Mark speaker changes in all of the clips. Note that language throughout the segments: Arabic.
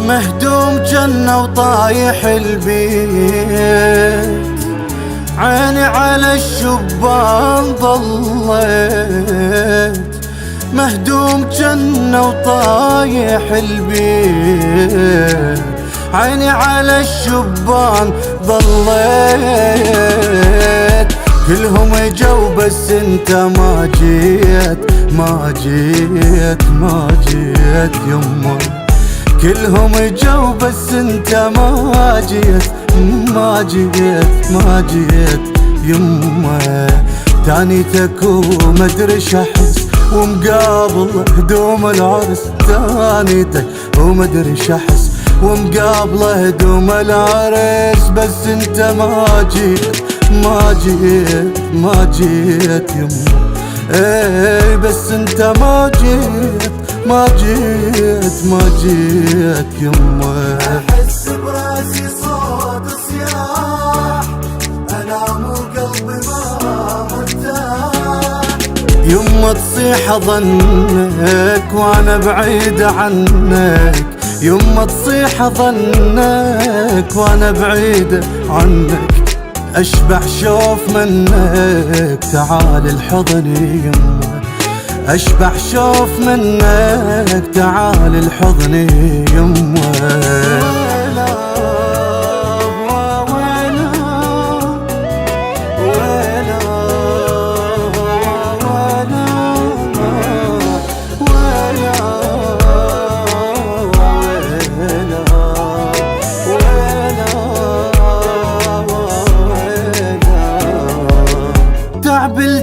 Speaker 1: مهدوم جنة وطايح البيت، عيني على الشبان ضليت. مهدوم جنة وطايح البيت، عيني على الشبان ضليت. كلهم اجوا بس انت ما جيت، ما جيت، ما جيت يمه. كلهم اجوا بس انت ما جيت، ما جيت، ما جيت يمه. تانيتك ومدري شحس ومقابل هدوم العرس. تانيتك ومدري شحس ومقابل هدوم العرس، بس انت ما جيت، ما جيت، ما جيت يمه. ايه بس انت ما جيت، ما جيت، ما جيت يمه.
Speaker 2: احس براسي صوت صياح، انام وقلبي ما مرتاح.
Speaker 1: يمه تصيح ظنك وانا بعيد عنك، يمه تصيح ظنك وانا بعيد عنك. اشبع شوف منك تعال الحضني يمه، اشبع شوف منك تعال الحضني يمه.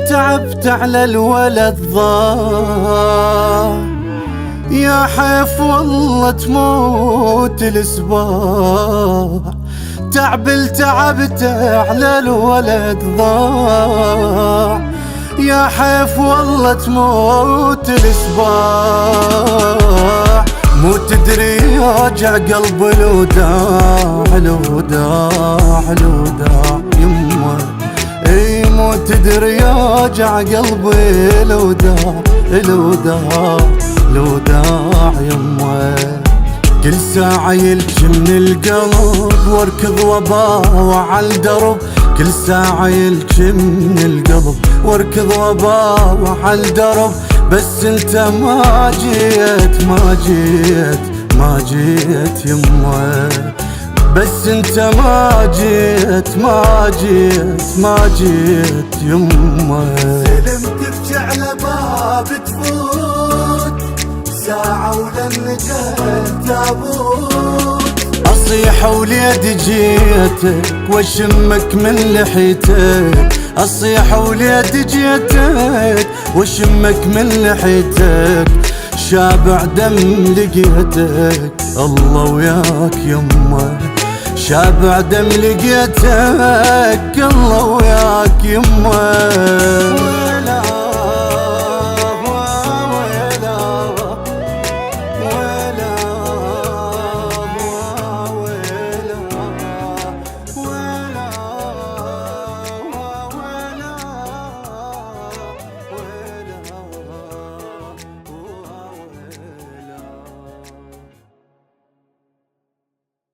Speaker 1: تعبت على الولد ضاع، يا حيف والله تموت الاسباع. تعبت على الولد ضاع، يا حيف والله تموت الاسباع. مو تدري يوجع قلب الوداع، الوداع، الوداع يمه. اي مو تدري يوجع قلبي الوداع، الوداع، الوداع يمه. كل ساعة يلجي من القلب واركض وباوع على الدرب. كل ساعة يلجي من القلب واركض وباوع على الدرب، بس انت ما جيت، ما جيت، ما جيت يمه. بس انت ما جيت، ما جيت، ما جيت يمه.
Speaker 2: سلمت بجعل باب تفوت ساعة ولن جيت تابوت.
Speaker 1: اصيح وليد جيتك واشمك من لحيتك، اصيح وليد جيتك واشمك من لحيتك. شابع دم لقيتك الله وياك يمه، شابع دم لقيتك الله وياك يمه.